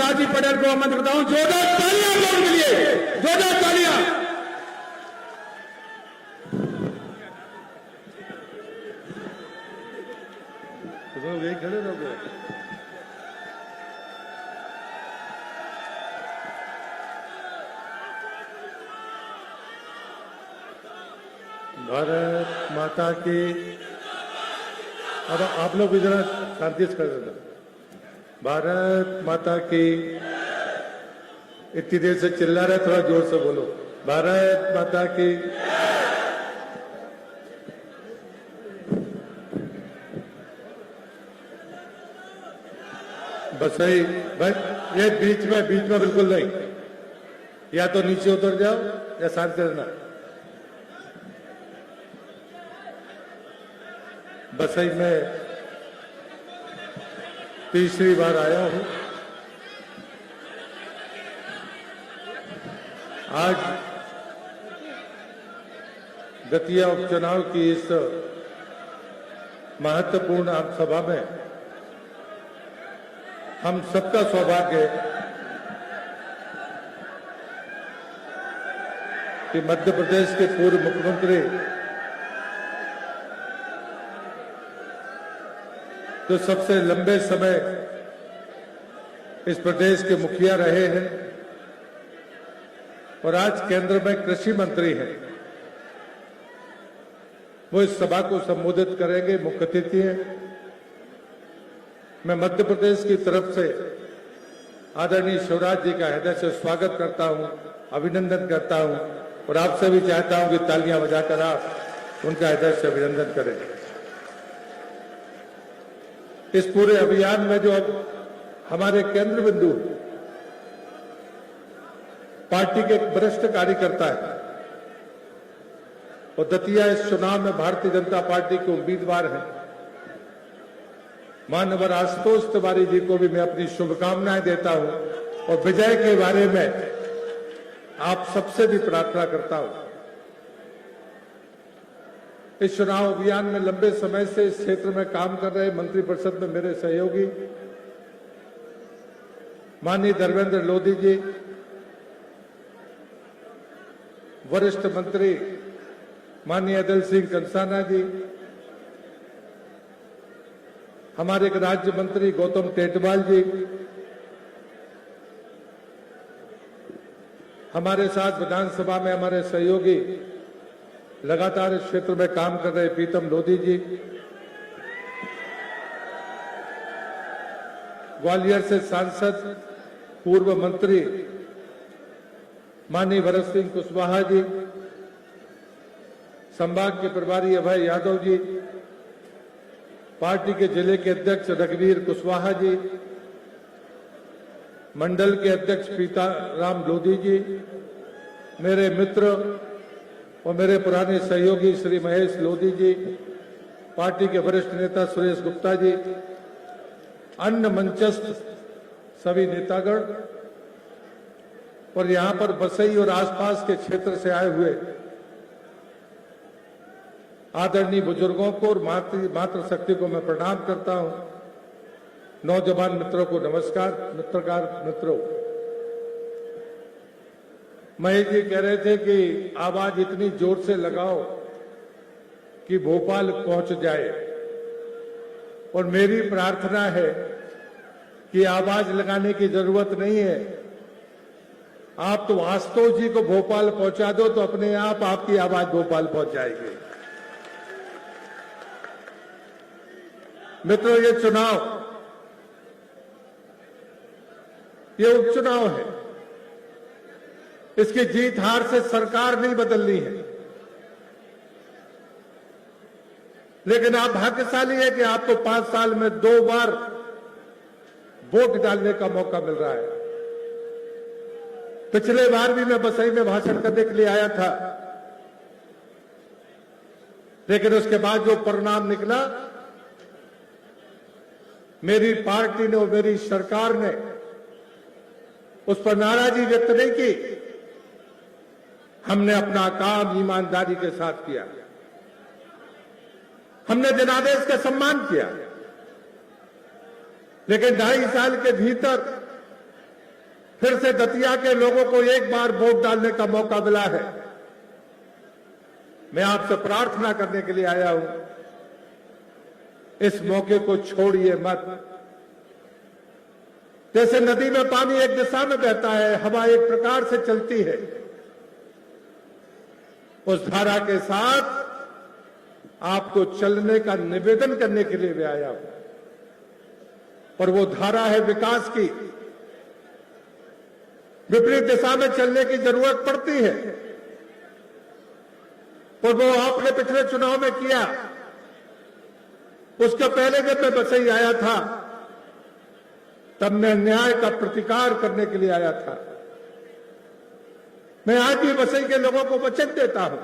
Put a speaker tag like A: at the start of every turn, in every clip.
A: प्रहलाद जी पटेल को आमंत्रित करता हूं। जोरदार तालियां आप लोगों के लिए, जोरदार तालियां।
B: यही खड़े रहोगे। भारत माता की। अब आप लोग भी जरा शांति से कर देना। भारत माता की। इतनी देर से चिल्ला रहे, थोड़ा जोर से बोलो। भारत माता की। बस यही भाई, ये बीच में बिल्कुल नहीं। या तो नीचे उतर जाओ या शांति रहना। बसई में तीसरी बार आया हूं। आज दतिया उपचुनाव की इस महत्वपूर्ण आम सभा में हम सबका सौभाग्य है कि मध्य प्रदेश के पूर्व मुख्यमंत्री जो सबसे लंबे समय इस प्रदेश के मुखिया रहे हैं और आज केंद्र में कृषि मंत्री हैं, वो इस सभा को संबोधित करेंगे, मुख्य अतिथि हैं। मैं मध्य प्रदेश की तरफ से आदरणीय शिवराज जी का हृदय से स्वागत करता हूं, अभिनंदन करता हूं और आपसे भी चाहता हूं कि तालियां बजाकर आप उनका हृदय से अभिनंदन करें। इस पूरे अभियान में जो हमारे केंद्र बिंदु पार्टी के एक वरिष्ठ कार्यकर्ता है और दतिया इस चुनाव में भारतीय जनता पार्टी के उम्मीदवार हैं, माननीय आशुतोष तिवारी जी को भी मैं अपनी शुभकामनाएं देता हूं और विजय के बारे में आप सबसे भी प्रार्थना करता हूं। इस चुनाव अभियान में लंबे समय से इस क्षेत्र में काम कर रहे मंत्रिपरिषद में मेरे सहयोगी माननीय धर्मेंद्र लोधी जी, वरिष्ठ मंत्री माननीय अदल सिंह कंसाना जी, हमारे राज्य मंत्री गौतम टेटवाल जी, हमारे साथ विधानसभा में हमारे सहयोगी लगातार इस क्षेत्र में काम कर रहे प्रीतम लोधी जी, ग्वालियर से सांसद पूर्व मंत्री माननीय भरत सिंह कुशवाहा जी, संभाग के प्रभारी अभय यादव जी, पार्टी के जिले के अध्यक्ष रघुवीर कुशवाहा जी, मंडल के अध्यक्ष पीताराम लोधी जी, मेरे मित्र और मेरे पुराने सहयोगी श्री महेश लोधी जी, पार्टी के वरिष्ठ नेता सुरेश गुप्ता जी, अन्य मंचस्थ सभी नेतागण और यहां पर बसई और आसपास के क्षेत्र से आए हुए आदरणीय बुजुर्गों को और मातृशक्ति को मैं प्रणाम करता हूं। नौजवान मित्रों को नमस्कार। मित्रों, महेश जी कह रहे थे कि आवाज इतनी जोर से लगाओ कि भोपाल पहुंच जाए और मेरी प्रार्थना है कि आवाज लगाने की जरूरत नहीं है। आप तो आशुतोष जी को भोपाल पहुंचा दो तो अपने आप आपकी आवाज भोपाल पहुंच जाएगी। मित्रों, ये चुनाव, ये उपचुनाव है। इसकी जीत हार से सरकार नहीं बदलनी है, लेकिन आप भाग्यशाली है कि आपको 5 साल में 2 बार वोट डालने का मौका मिल रहा है। पिछले बार भी मैं बसई में भाषण करने के लिए आया था, लेकिन उसके बाद जो परिणाम निकला, मेरी पार्टी ने और मेरी सरकार ने उस पर नाराजगी व्यक्त नहीं की। हमने अपना काम ईमानदारी के साथ किया, हमने जनादेश का सम्मान किया, लेकिन 2.5 साल के भीतर फिर से दतिया के लोगों को एक बार वोट डालने का मौका मिला है। मैं आपसे प्रार्थना करने के लिए आया हूं, इस मौके को छोड़िए मत। जैसे नदी में पानी एक दिशा में बहता है, हवा एक प्रकार से चलती है, उस धारा के साथ आपको चलने का निवेदन करने के लिए मैं आया हूं। और वो धारा है विकास की। विपरीत दिशा में चलने की जरूरत पड़ती है, और वो आपने पिछले चुनाव में किया। उसके पहले जब मैं बसई आया था, तब मैं न्याय का प्रतिकार करने के लिए आया था। मैं आज भी बसई के लोगों को वचन देता हूं,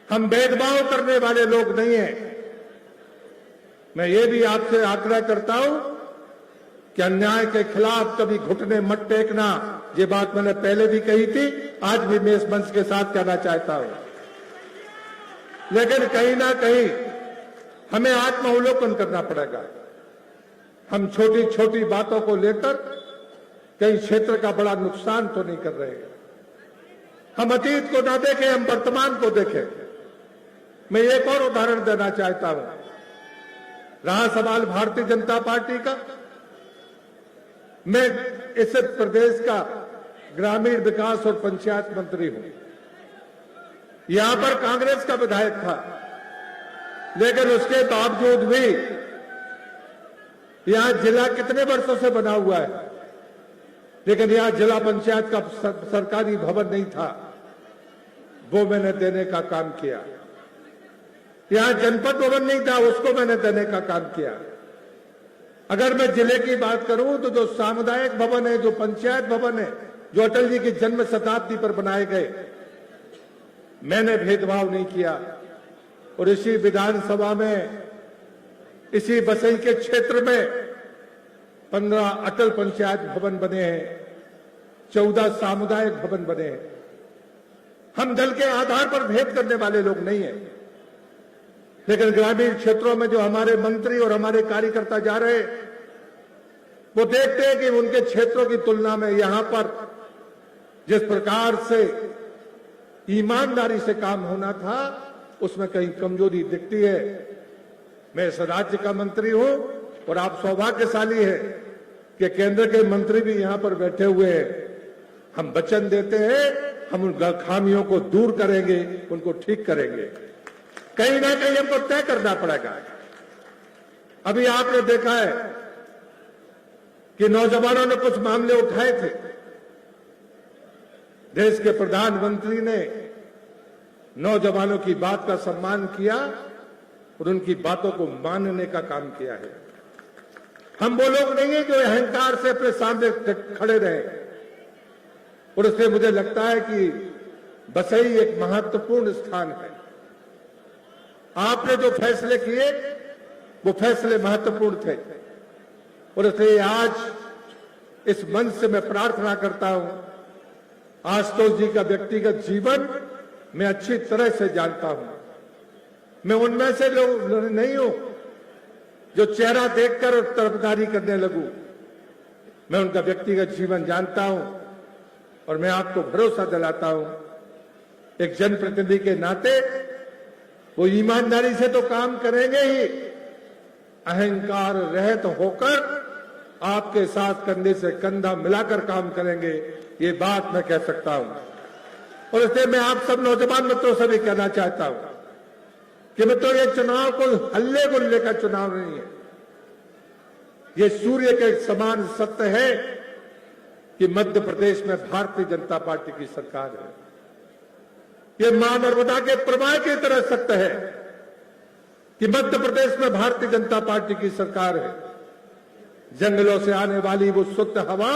B: हम भेदभाव करने वाले लोग नहीं हैं। मैं ये भी आपसे आग्रह करता हूं कि अन्याय के खिलाफ कभी घुटने मत टेकना। ये बात मैंने पहले भी कही थी, आज भी मैं इस मंच के साथ कहना चाहता हूं। लेकिन कहीं ना कहीं हमें आत्मावलोकन करना पड़ेगा। हम छोटी छोटी बातों को लेकर कई क्षेत्र का बड़ा नुकसान तो नहीं कर रहे। हम अतीत को ना देखें, हम वर्तमान को देखें। मैं एक और उदाहरण देना चाहता हूं। रहा सवाल भारतीय जनता पार्टी का, मैं इस प्रदेश का ग्रामीण विकास और पंचायत मंत्री हूं। यहां पर कांग्रेस का विधायक था, लेकिन उसके बावजूद भी यहां जिला कितने वर्षों से बना हुआ है, लेकिन यहां जिला पंचायत का सरकारी भवन नहीं था, वो मैंने देने का काम किया। यहां जनपद भवन नहीं था, उसको मैंने देने का काम किया। अगर मैं जिले की बात करूं तो जो सामुदायिक भवन है, जो पंचायत भवन है, जो अटल जी की जन्म शताब्दी पर बनाए गए, मैंने भेदभाव नहीं किया। और इसी विधानसभा में, इसी बसई के क्षेत्र में 15 अटल पंचायत भवन बने हैं, 14 सामुदायिक भवन बने हैं। हम दल के आधार पर भेद करने वाले लोग नहीं हैं, लेकिन ग्रामीण क्षेत्रों में जो हमारे मंत्री और हमारे कार्यकर्ता जा रहे, वो देखते हैं कि उनके क्षेत्रों की तुलना में यहां पर जिस प्रकार से ईमानदारी से काम होना था, उसमें कहीं कमजोरी दिखती है। मैं इस राज्य का मंत्री हूं, और आप सौभाग्यशाली हैं कि केंद्र के मंत्री भी यहां पर बैठे हुए हैं। हम वचन देते हैं, हम उन खामियों को दूर करेंगे, उनको ठीक करेंगे। कहीं ना कहीं हमको तय करना पड़ेगा। अभी आपने देखा है कि नौजवानों ने कुछ मामले उठाए थे। देश के प्रधानमंत्री ने नौजवानों की बात का सम्मान किया और उनकी बातों को मानने का काम किया है। हम वो लोग नहीं है जो अहंकार से अपने सामने खड़े रहे। और इसलिए मुझे लगता है कि बसई एक महत्वपूर्ण स्थान है। आपने जो फैसले किए, वो फैसले महत्वपूर्ण थे। और इसलिए आज इस मंच से मैं प्रार्थना करता हूं, आशुतोष जी का व्यक्तिगत जीवन मैं अच्छी तरह से जानता हूं। मैं उनमें से लोग नहीं हूं जो चेहरा देखकर तरफदारी करने लगूं। मैं उनका व्यक्तिगत जीवन जानता हूं, और मैं आपको भरोसा दिलाता हूं, एक जनप्रतिनिधि के नाते वो ईमानदारी से तो काम करेंगे ही, अहंकार रहित होकर आपके साथ कंधे से कंधा मिलाकर काम करेंगे, ये बात मैं कह सकता हूं। और इसलिए मैं आप सब नौजवान मित्रों से भी कहना चाहता हूं कि मित्रों, ये चुनाव कोई हल्ले गुल्ले का चुनाव नहीं है। ये सूर्य के समान सत्य है कि मध्य प्रदेश में भारतीय जनता पार्टी की सरकार है। ये मां नर्मदा के प्रवाह की तरह सत्य है कि मध्य प्रदेश में भारतीय जनता पार्टी की सरकार है। जंगलों से आने वाली वो शुद्ध हवा,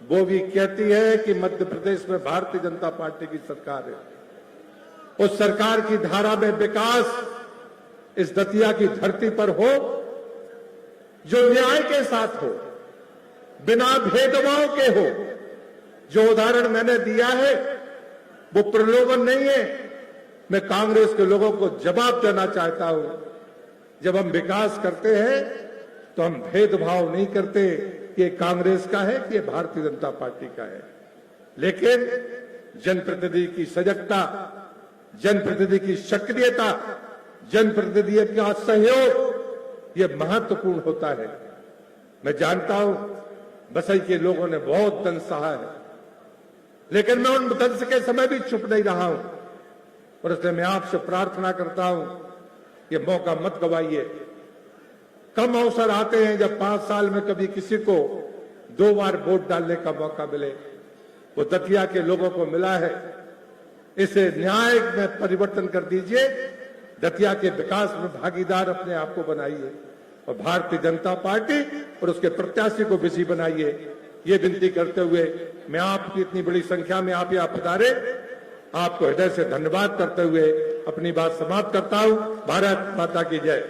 B: वो भी कहती है कि मध्य प्रदेश में भारतीय जनता पार्टी की सरकार है। उस सरकार की धारा में विकास इस दतिया की धरती पर हो, जो न्याय के साथ हो, बिना भेदभाव के हो। जो उदाहरण मैंने दिया है वो प्रलोभन नहीं है। मैं कांग्रेस के लोगों को जवाब देना चाहता हूं, जब हम विकास करते हैं तो हम भेदभाव नहीं करते, कि ये कांग्रेस का है कि ये भारतीय जनता पार्टी का है, लेकिन जनप्रतिनिधि की सजगता, जनप्रतिनिधि की सक्रियता, जनप्रतिनिधि का सहयोग ये महत्वपूर्ण होता है। मैं जानता हूं बसई के लोगों ने बहुत दंश सहा है, लेकिन मैं उन दंश के समय भी चुप नहीं रहा हूं, और इसलिए मैं आपसे प्रार्थना करता हूं ये मौका मत गवाइए। कम अवसर आते हैं जब 5 साल में कभी किसी को 2 बार वोट डालने का मौका मिले, वो दतिया के लोगों को मिला है। इसे न्याय में परिवर्तन कर दीजिए, दतिया के विकास में भागीदार अपने आप को बनाइए और भारतीय जनता पार्टी और उसके प्रत्याशी को विजयी बनाइए। ये विनती करते हुए मैं आपकी इतनी बड़ी संख्या में आप यहाँ पधारे, आपको हृदय से धन्यवाद करते हुए अपनी बात समाप्त करता हूं। भारत माता की जय।